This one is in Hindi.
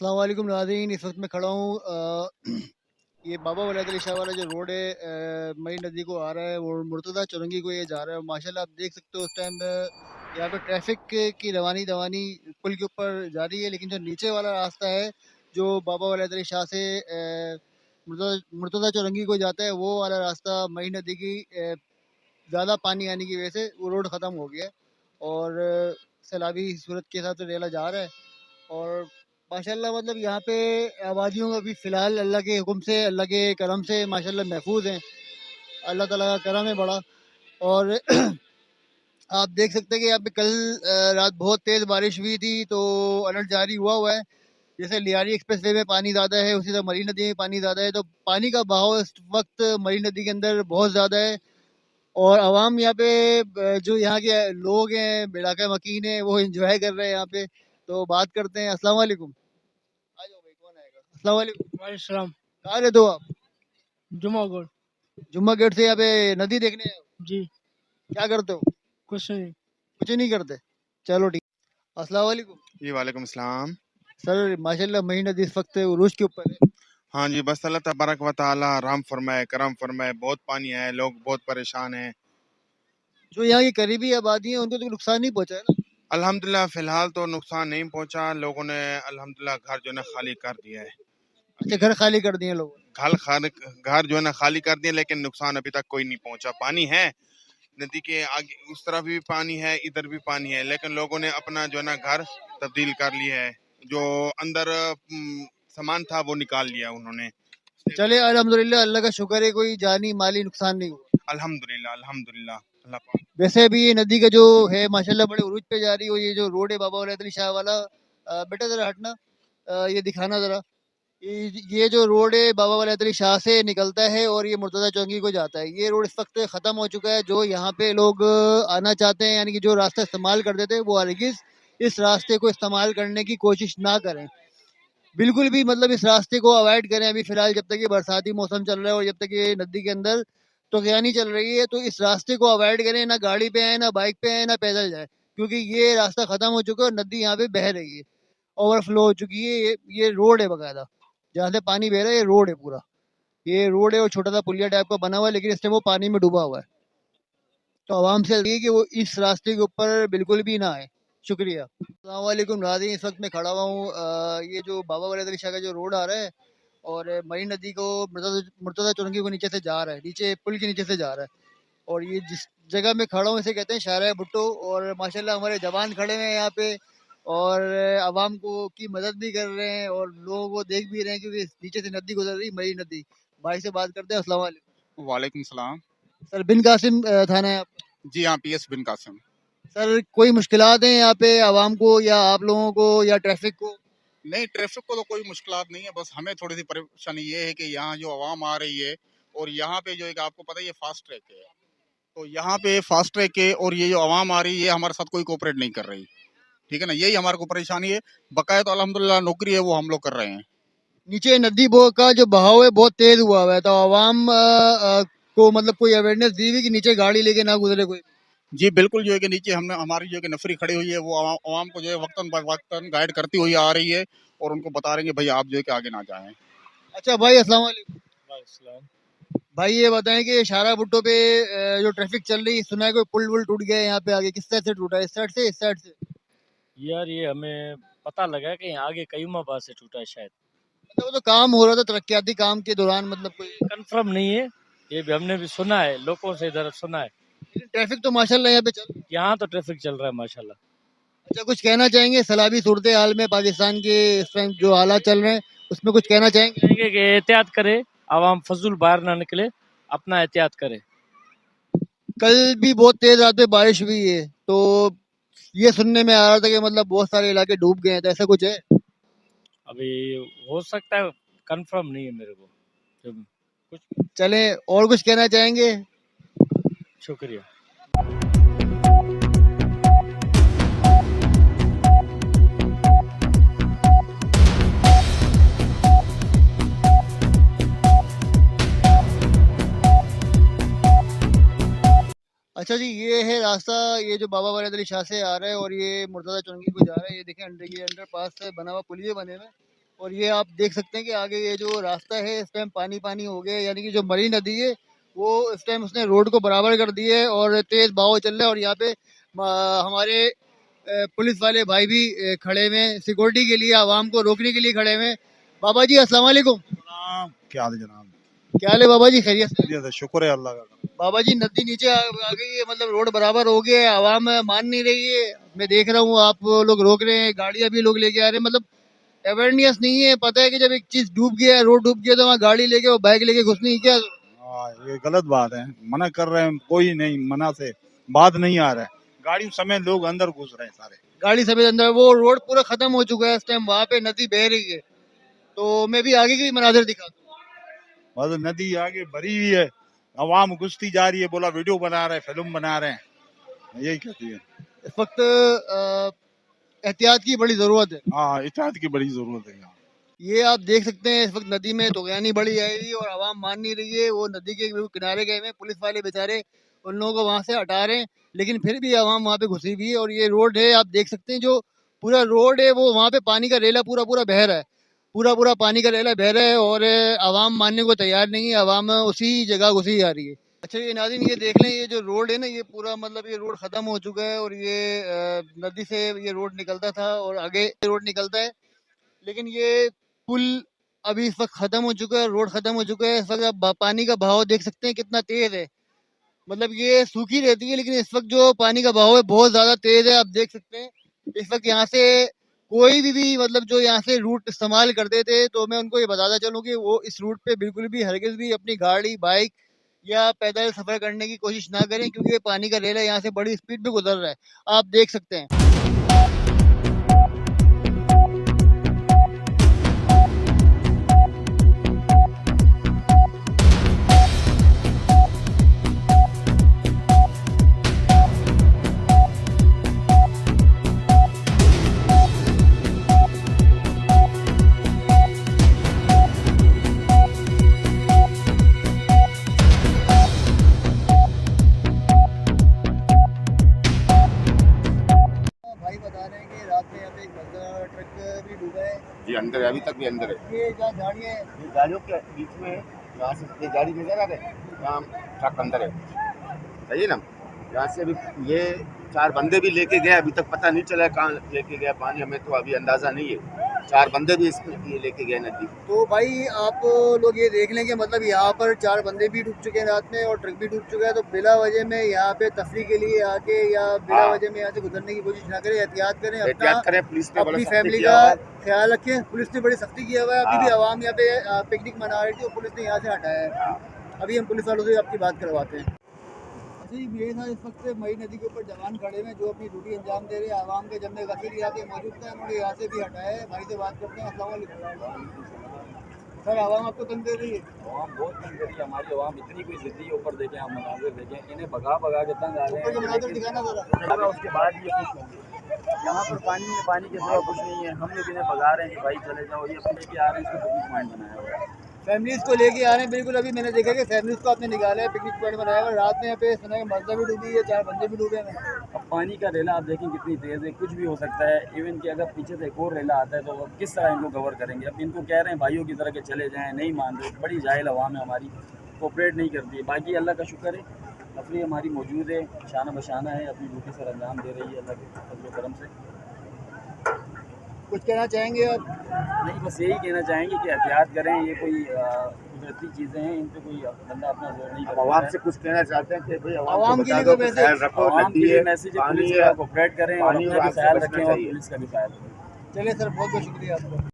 अस्सलाम वालेकुम नाज़रीन। इस वक्त मैं खड़ा हूँ ये बाबा वलीद अली शाह वाला जो रोड है, मई नदी को आ रहा है और मुर्तज़ा चौरंगी को ये जा रहा है। और माशाल्लाह आप देख सकते हो उस टाइम यहाँ पे ट्रैफिक की रवानी दवानी पुल के ऊपर जा रही है, लेकिन जो नीचे वाला रास्ता है जो बाबा वलीद अली शाह से मुर्तज़ा चौरंगी को जाता है, वो वाला रास्ता मई नदी की ज़्यादा पानी आने की वजह से वो रोड ख़त्म हो गया है और सैलाबी सूरत के हिसाब से रेला जा रहा है। और माशाल्लाह मतलब यहाँ पे आबादियों का भी फ़िलहाल अल्लाह के हुक्म से, अल्लाह के करम से माशाल्लाह महफूज़ हैं। अल्लाह ताला का करम है बड़ा। और आप देख सकते हैं कि यहाँ पे कल रात बहुत तेज़ बारिश हुई थी, तो अलर्ट जारी हुआ है। जैसे लियारी एक्सप्रेस वे में पानी ज़्यादा है, उसी तरह मरी नदी में पानी ज़्यादा है, तो पानी का बहाव इस वक्त मरी नदी के अंदर बहुत ज़्यादा है। और आवाम यहाँ पे जो यहाँ के लोग हैं, इलाका मकीन है, वो इंजॉय कर रहे हैं यहाँ पे। तो बात करते हैं। अस्सलाम वालेकुम। आ जाओ भाई, कौन आएगा? अस्सलाम वालेकुम। वालेकुम कहाँ रहते हो आप? जुमागढ़। जुम्मा गेट से यहाँ पे नदी देखने आए हो? जी। क्या करते हो? कुछ नहीं। कुछ नहीं करते। चलो ठीक। अस्सलाम वालेकुम। जी वालेकुम सलाम। सर माशाल्लाह मही नदी इस वक्त उरूज के ऊपर है। हाँ जी, बस अल्लाह तबारक व तआला रहम फरमाए, करम फरमाए। बहुत पानी है, लोग बहुत परेशान हैं। जो यहाँ की करीबी आबादी है उनको तो नुकसान नहीं पहुंचा है ना? अल्हम्दुलिल्लाह फ़िलहाल तो नुकसान नहीं पहुंचा। लोगों ने अल्हम्दुलिल्लाह घर जो है ना खाली कर दिया है। अच्छा, अभी घर खाली कर दिए लोगों ने। घर जो है ना खाली कर दिया, लेकिन नुकसान अभी तक कोई नहीं पहुंचा। पानी है, नदी के आगे उस तरफ भी पानी है, इधर भी पानी है, लेकिन लोगों ने अपना जो है ना घर तब्दील कर लिया है। जो अंदर सामान था वो निकाल लिया उन्होंने। चले अल्हम्दुलिल्लाह, अल्लाह का शुक्र है कोई जानी माली नुकसान नहीं हुआ। अल्हम्दुलिल्लाह अल्हम्दुलिल्लाह अल्लाह पाक। वैसे भी ये नदी का जो है माशाल्लाह बड़े उरूज पे जा रही है। ये जो रोड है बाबा वलीद अली शाह वाला, बेटा जरा हटना, ये दिखाना जरा। ये जो रोड है बाबा वलीद अली शाह से निकलता है और ये मुर्तज़ा चौंगी को जाता है। ये रोड इस वक्त ख़त्म हो चुका है। जो यहाँ पे लोग आना चाहते हैं, यानी कि जो रास्ता इस्तेमाल करते थे, वो हरगिज़ इस रास्ते को इस्तेमाल करने की कोशिश ना करें। बिल्कुल भी मतलब इस रास्ते को अवॉइड करें अभी फ़िलहाल, जब तक ये बरसाती मौसम चल रहा है और जब तक ये नदी के अंदर तूफ़ानी चल रही है, तो इस रास्ते को अवॉइड करें। ना गाड़ी पे आएँ, ना बाइक पे आएँ, ना पैदल जाएँ, क्योंकि ये रास्ता ख़त्म हो चुका है और नदी यहाँ पे बह रही है, ओवरफ्लो हो चुकी है। ये रोड है बाकायदा, जहाँ से पानी बह रहा है, ये रोड है पूरा। ये रोड है और छोटा-सा पुलिया टाइप का बना हुआ है, लेकिन इस टाइम वो पानी में डूबा हुआ है। तो आवाम से है कि वो इस रास्ते के ऊपर बिल्कुल भी ना आए। शुक्रिया। अस्सलाम वालेकुम नाज़रीन, इस वक्त मैं खड़ा हुआ हूँ ये जो बाबा वलीद अली शाह का जो रोड आ रहा है और मरी नदी को मुर्तज़ा चौरंगी को नीचे से जा रहा है, नीचे पुल के नीचे से जा रहा है। और ये जिस जगह मैं खड़ा हूँ इसे कहते हैं शाहराह भुट्टो। और माशाल्लाह हमारे जवान खड़े हुए हैं यहाँ पे और आवाम को की मदद भी कर रहे हैं और लोगों को देख भी रहे हैं, क्योंकि नीचे से नदी गुजर रही, मरी नदी। भाई से बात करते हैं। अस्सलाम वालेकुम। वालेकुम सलाम। सर बिन कासिम थाना है आपका? जी हाँ, पीएस बिन कासिम। सर कोई मुश्किलात हैं यहाँ पे आवाम को या आप लोगों को या ट्रैफिक को? नहीं, ट्रैफिक को तो कोई मुश्किलात नहीं है, बस हमें थोड़ी सी परेशानी ये है कि यहाँ जो आवाम आ रही है और यहाँ पे जो एक आपको पता है ये फास्ट ट्रैक है, तो यहाँ पे फास्ट ट्रैक है और ये जो आवाम आ रही है हमारे साथ कोई कोऑपरेट नहीं कर रही। ठीक है ना, यही हमारे को परेशानी है। बकाया तो अल्हम्दुलिल्लाह नौकरी है वो हम लोग कर रहे हैं। नीचे नदी का जो बहाव है बहुत तेज हुआ है, तो आवाम को मतलब कोई अवेयरनेस दी हुई कि नीचे गाड़ी लेके ना गुजरे कोई? जी बिल्कुल, जो है कि नीचे हमने हमारी जो है कि नफरी खड़ी हुई है वो आवाम को जो है वक्तन ब वक्तन गाइड करती हुई आ रही है और उनको बता रहे हैं कि भाई आप जो है कि आगे ना जाएं। अच्छा भाई, अस्सलाम वालेकुम। वालेकुम। भाई ये बताएं कि शाहरा भुट्टो पे जो ट्रैफिक चल रही है, सुना है कोई पुल वुल टूट गया है यहाँ पे आगे? किस साइड से टूटा है, इस साइड से इस साइड से? यार ये हमें पता लगा कि आगे कयूमाबाद से टूटा है शायद। मतलब वो तो काम हो रहा था तरक्याती काम के दौरान, मतलब कोई कंफर्म नहीं है, ये भी हमने भी सुना है, लोगों से इधर सुना है। ट्रैफिक तो माशाल्लाह यहाँ पे चल रही है। यहाँ तो ट्रैफिक चल रहा है माशाल्लाह। अच्छा, कुछ कहना चाहेंगे सलाबी सूरत हाल में पाकिस्तान के इस टाइम जो हालात चल रहे हैं, उसमें कुछ कहना चाहेंगे? कहेंगे कि एहतियात करे, आवाम फजूल बाहर ना निकले, अपना एहतियात करे। कल भी बहुत तेज रात में बारिश हुई है, तो ये सुनने में आ रहा था कि मतलब बहुत सारे इलाके डूब गए हैं, तो ऐसा कुछ है? अभी हो सकता है, कंफर्म नहीं है मेरे को। तो कुछ चलें, और कुछ कहना चाहेंगे? शुक्रिया। अच्छा जी, ये है रास्ता, ये जो बाबा वलीद अली शाह से आ रहा है और ये मुर्तज़ा चौरंगी को जा रहा है। ये देखें, ये अंडरपास से बना हुआ पुलिये बने हुए हैं और ये आप देख सकते हैं कि आगे ये जो रास्ता है इस टाइम पानी पानी हो गया है, यानी कि जो मरी नदी है वो इस टाइम उसने रोड को बराबर कर दिया है और तेज बहाव चल रहा है। और यहाँ पे हमारे पुलिस वाले भाई भी खड़े हुए हैं सिक्योरिटी के लिए, आवाम को रोकने के लिए खड़े हुए हैं। बाबा जी अस्सलाम वालेकुम। क्या हाल है जनाब? क्या हाल है बाबा जी, खैरियत से? खैरियत है, शुक्र है अल्लाह का। बाबा जी नदी नीचे आ गई है, मतलब रोड बराबर हो गया है, आवाम मान नहीं रही है। मैं देख रहा हूँ आप लोग रोक रहे हैं, गाड़ियां भी लोग लेके आ रहे हैं, मतलब अवेयरनेस नहीं है। पता है कि जब एक चीज डूब गया है, रोड डूब गया तो वहाँ गाड़ी लेके और बाइक लेके घुसनी है क्या? ये गलत बात है, मना कर रहे हैं, कोई नहीं मना से बात नहीं आ रहा है। गाड़ी समेत लोग अंदर घुस रहे हैं सारे। गाड़ी समेत अंदर, वो रोड पूरा खत्म हो चुका है इस टाइम, वहाँ पे नदी बह रही है। तो मैं भी आगे की मनाजर दिखाता हूँ। बस नदी आगे भरी हुई है, अवाम घुसती जा रही है, बोला वीडियो बना रहे हैं, फिल्म बना रहे हैं, यही कहती है। इस वक्त एहतियात की बड़ी जरूरत है। हाँ, एहतियात की बड़ी जरूरत है यहाँ। ये आप देख सकते हैं इस वक्त नदी में तुगयानी बड़ी आई और आवाम मान नहीं रही है। वो नदी के बिल्कुल किनारे गए हुए हैं, पुलिस वाले बेचारे उन लोगों को वहां से हटा रहे हैं, लेकिन फिर भी आवाम वहां पे घुसी हुई है। और ये रोड है, आप देख सकते हैं जो पूरा रोड है वो वहां पे पानी का रेला पूरा पूरा बह रहा है, पूरा पूरा पानी का रेला बह रहा है और आवाम मानने को तैयार नहीं है, आवाम उसी जगह घुसी जा रही है। अच्छा ये नाज़रीन ये देख लें, ये जो रोड है ना ये पूरा मतलब ये रोड खत्म हो चुका है और ये नदी से ये रोड निकलता था और आगे रोड निकलता है, लेकिन ये पुल अभी इस वक्त खत्म हो चुका है, रोड खत्म हो चुका है। इस वक्त आप पानी का बहाव देख सकते हैं कितना तेज है, मतलब ये सूखी रहती है लेकिन इस वक्त जो पानी का बहाव है बहुत ज्यादा तेज है। आप देख सकते हैं इस वक्त यहाँ से कोई भी मतलब जो यहाँ से रूट इस्तेमाल करते थे तो मैं उनको ये बताता चलूँ कि वो इस रूट पे बिल्कुल भी हरगिज भी अपनी गाड़ी बाइक या पैदल सफर करने की कोशिश ना करें, क्योंकि ये पानी का रेला यहाँ से बड़ी स्पीड में गुजर रहा है, आप देख सकते हैं। भाई बता रहे हैं कि रात में यहाँ पे एक बड़ा ट्रक भी डूबा है। जी अंदर है, अभी तक भी अंदर है। ये जहाँ गाड़ियाँ हैं, ये गाड़ियों के बीच में यहाँ से ये गाड़ी नजर आ रहे हैं, यहाँ ट्रक अंदर है, सही है ना। यहाँ से अभी ये 4 बंदे भी लेके गए, अभी तक पता नहीं चला कहाँ लेके गया पानी, हमें तो अभी अंदाजा नहीं है। 4 बंदे भी इसमें ये लेके गए नदी। तो भाई आप लोग ये देख लें कि मतलब यहाँ पर 4 बंदे भी डूब चुके हैं रात में और ट्रक भी डूब चुका है। तो बिला वजह में यहाँ पे तफरी के लिए आके या बिला वजह में यहाँ से गुजरने की कोशिश ना करें, एहतियात करें, एहतियात करें। पुलिस ने अपनी फैमिली का ख्याल रखें। पुलिस ने बड़ी सख्ती किया हुआ है, अभी भी आवाम यहाँ पे पिकनिक मना रही थी और पुलिस ने यहाँ से हटाया है। अभी हम पुलिस वालों से आपकी बात करवाते हैं। जी मेरे साथ इस वक्त मई नदी के ऊपर जवान खड़े हैं जो अपनी ड्यूटी अंजाम दे रहे हैं। आवाम के जमने गफीर यहाँ पे मौजूद था, उन्होंने यहाँ से भी हटाया है। भाई से बात करते हैं। अस्सलाम वालेकुम सर, आवाम आपको तंग दे रही है? आवाम बहुत तंग करी है हमारी आवाम, इतनी कोई जिद्दी है। ऊपर देखें आप मनाजिर देखें, इन्हें भगा भगा के तंग आ रहे ऊपर के मनाजिर दिखाना जरा। हैं। उसके बाद ये कुछ नहीं, यहाँ पर पानी है, पानी के सिवा कुछ नहीं है। हम लोग इन्हें भगा रहे हैं कि भाई चले जाओ, ये अपने लेके आ रहे हैं, इसको पिकनिक पॉइंट बनाया हुआ है। फैमिलीज को लेके आ रहे हैं, बिल्कुल अभी मैंने देखा कि फैमिलीज को आपने निकाला है, पिकनिक पॉइंट बनाया हुआ है। रात में यहाँ पे सुना है मस्जिद भी डूबी है, 4 बंदे भी डूबे हैं। अब पानी का रेला आप देखें कितनी तेज़ है, कुछ भी हो सकता है। इवन कि अगर पीछे से एक और रेला आता है तो वो किस तरह इनको कवर करेंगे। अब इनको कह रहे हैं भाइयों की तरह के चले जाएँ, नहीं मान रहे। बड़ी जाहिल आवाम है हमारी, कोऑपरेट नहीं करती है। बाकी अल्लाह का शुक्र है, तफरी हमारी मौजूद है, शाना बशाना है, अपनी ड्यूटी सर अंजाम दे रही है अल्लाह के फजल करम से। कुछ कहना चाहेंगे आप? नहीं, बस यही कहना चाहेंगे कि एहतियात करें। ये कोई कुदरती चीज़ें हैं, इन पे कोई बंदा अपना जोर नहीं कर। आवाम से कुछ कहना चाहते हैं कि भाई आवाम के लिए तो वैसे आवाम के लिए मैसेज है, पुलिस का कोऑपरेट करें और अपना भी ख्याल रखें और पुलिस का भी ख्याल रखें। चलिए सर, बहुत बहुत शुक्रिया आपका।